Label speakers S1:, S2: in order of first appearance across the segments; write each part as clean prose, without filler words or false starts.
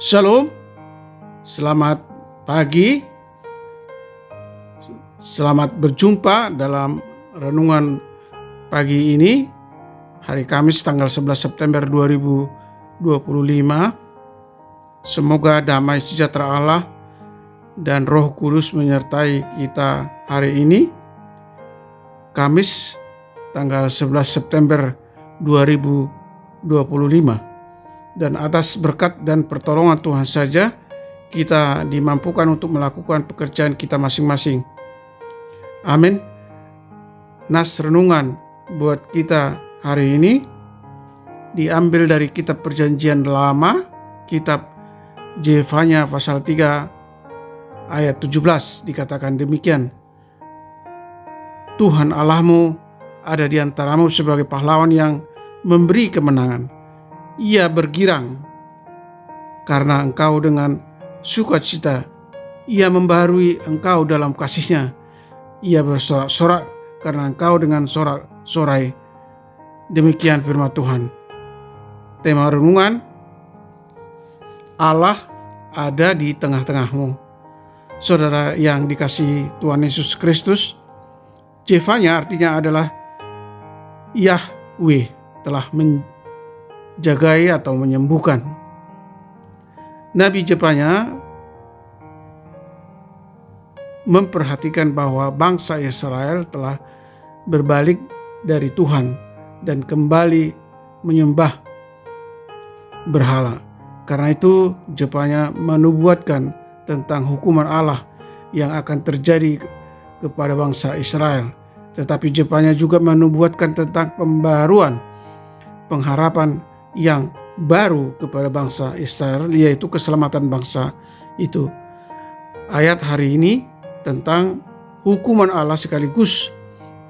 S1: Shalom, selamat pagi, selamat berjumpa dalam renungan pagi ini, hari Kamis tanggal 11 September 2025. Semoga damai sejahtera Allah dan Roh Kudus menyertai kita hari ini, Kamis tanggal 11 September 2025. Dan atas berkat dan pertolongan Tuhan saja kita dimampukan untuk melakukan pekerjaan kita masing-masing. Amin. Nas renungan buat kita hari ini diambil dari kitab Perjanjian Lama, kitab Yefanya pasal 3 ayat 17, dikatakan demikian. Tuhan Allahmu ada di antaramu sebagai pahlawan yang memberi kemenangan. Ia bergirang karena engkau dengan sukacita. Ia membaharui engkau dalam kasihnya. Ia bersorak-sorak karena engkau dengan sorak-sorai. Demikian firman Tuhan. Tema renungan, Allah ada di tengah-tengahmu. Saudara yang dikasihi Tuhan Yesus Kristus, Yefanya artinya adalah Yahweh telah menjagai atau menyembuhkan. Nabi Yefanya memperhatikan bahwa bangsa Israel telah berbalik dari Tuhan dan kembali menyembah berhala. Karena itu Yefanya menubuatkan tentang hukuman Allah yang akan terjadi kepada bangsa Israel. Tetapi Yefanya juga menubuatkan tentang pembaruan, pengharapan yang baru kepada bangsa Israel, yaitu keselamatan bangsa itu. Ayat hari ini tentang hukuman Allah sekaligus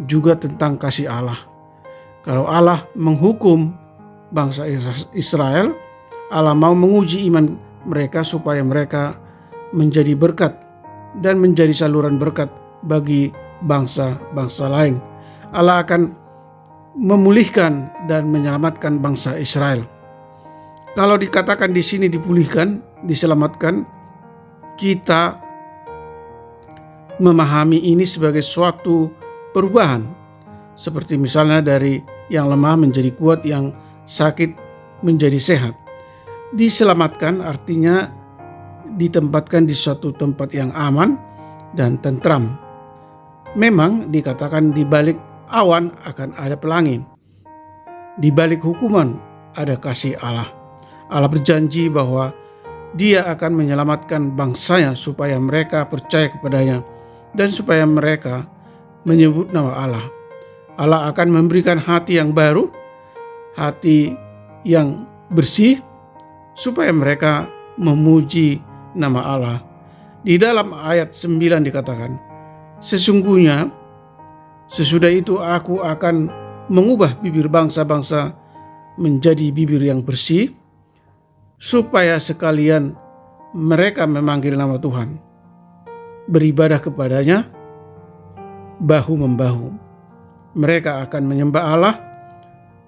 S1: juga tentang kasih Allah. Kalau Allah menghukum bangsa Israel, Allah mau menguji iman mereka supaya mereka menjadi berkat dan menjadi saluran berkat bagi bangsa-bangsa lain. Allah akan memulihkan dan menyelamatkan bangsa Israel. Kalau dikatakan di sini dipulihkan, diselamatkan, kita memahami ini sebagai suatu perubahan. Seperti misalnya dari yang lemah menjadi kuat, yang sakit menjadi sehat. Diselamatkan artinya ditempatkan di suatu tempat yang aman dan tentram. Memang dikatakan di balik awan akan ada pelangi. Di balik hukuman ada kasih Allah. Allah berjanji bahwa Dia akan menyelamatkan bangsanya supaya mereka percaya kepadanya dan supaya mereka menyebut nama Allah. Allah akan memberikan hati yang baru, hati yang bersih, supaya mereka memuji nama Allah. Di dalam ayat 9 dikatakan, sesungguhnya sesudah itu aku akan mengubah bibir bangsa-bangsa menjadi bibir yang bersih, supaya sekalian mereka memanggil nama Tuhan, beribadah kepadanya bahu-membahu. Mereka akan menyembah Allah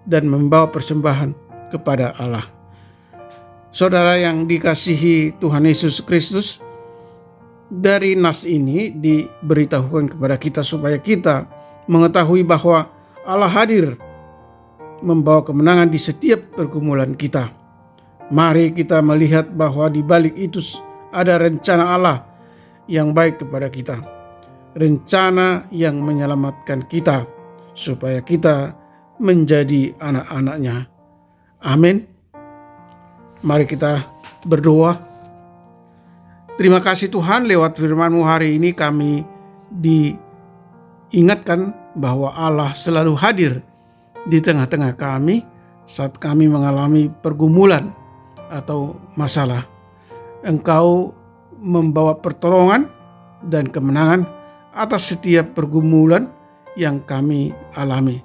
S1: dan membawa persembahan kepada Allah. Saudara yang dikasihi Tuhan Yesus Kristus, dari nas ini diberitahukan kepada kita supaya kita mengetahui bahwa Allah hadir membawa kemenangan di setiap pergumulan kita. Mari kita melihat bahwa di balik itu ada rencana Allah yang baik kepada kita. Rencana yang menyelamatkan kita supaya kita menjadi anak-anaknya. Amin. Mari kita berdoa. Terima kasih Tuhan, lewat firman-Mu hari ini kami diingatkan bahwa Allah selalu hadir di tengah-tengah kami saat kami mengalami pergumulan atau masalah. Engkau membawa pertolongan dan kemenangan atas setiap pergumulan yang kami alami.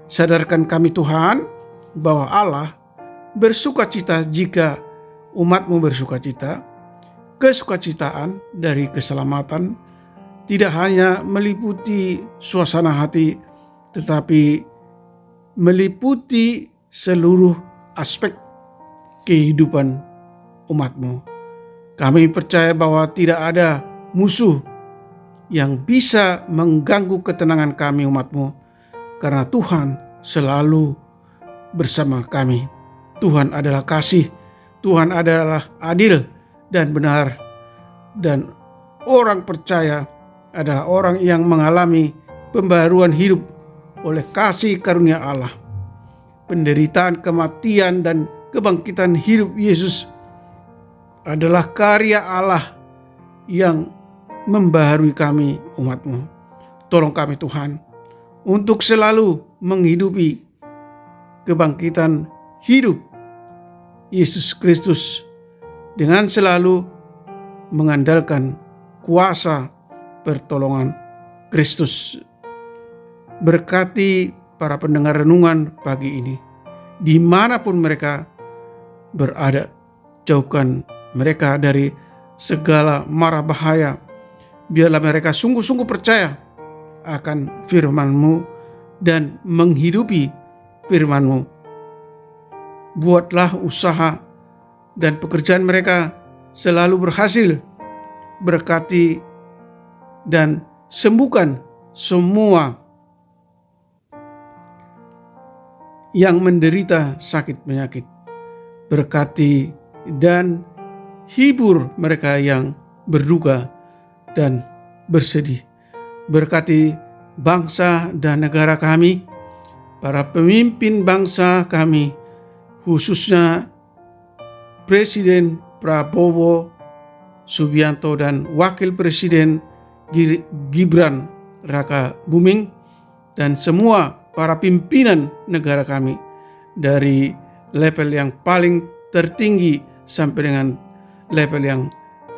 S1: Sadarkan kami Tuhan bahwa Allah bersukacita jika umat-Mu bersukacita. Kesukacitaan dari keselamatan tidak hanya meliputi suasana hati, tetapi meliputi seluruh aspek kehidupan umat-Mu. Kami percaya bahwa tidak ada musuh yang bisa mengganggu ketenangan kami umat-Mu, karena Tuhan selalu bersama kami. Tuhan adalah kasih, Tuhan adalah adil dan benar, dan orang percaya adalah orang yang mengalami pembaharuan hidup oleh kasih karunia Allah. Penderitaan, kematian, dan kebangkitan hidup Yesus adalah karya Allah yang membaharui kami umat-Mu. Tolong kami Tuhan untuk selalu menghidupi kebangkitan hidup Yesus Kristus dengan selalu mengandalkan kuasa pertolongan Kristus. Berkati para pendengar renungan pagi ini, dimanapun mereka berada. Jauhkan mereka dari segala mara bahaya. Biarlah mereka sungguh-sungguh percaya akan firman-Mu dan menghidupi firman-Mu. Buatlah usaha dan pekerjaan mereka selalu berhasil. Berkati dan sembuhkan semua yang menderita sakit penyakit. Berkati dan hibur mereka yang berduka dan bersedih. Berkati bangsa dan negara kami, para pemimpin bangsa kami, khususnya Presiden Prabowo Subianto dan Wakil Presiden Gibran Raka Buming, dan semua para pimpinan negara kami dari level yang paling tertinggi sampai dengan level yang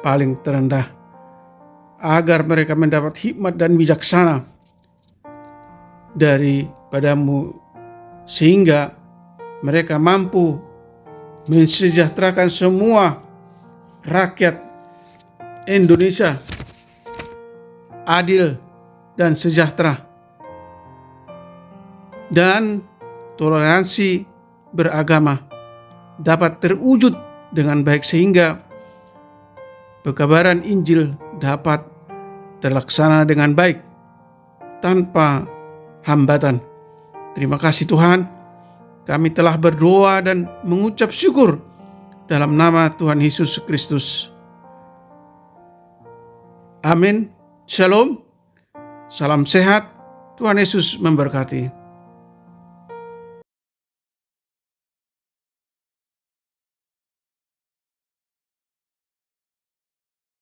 S1: paling terendah, agar mereka mendapat hikmat dan bijaksana daripadamu, sehingga mereka mampu mensejahterakan semua rakyat Indonesia adil dan sejahtera, dan toleransi beragama dapat terwujud dengan baik, sehingga pekabaran Injil dapat terlaksana dengan baik tanpa hambatan. Terima kasih Tuhan, kami telah berdoa dan mengucap syukur dalam nama Tuhan Yesus Kristus. Amin. Shalom. Salam sehat. Tuhan Yesus memberkati.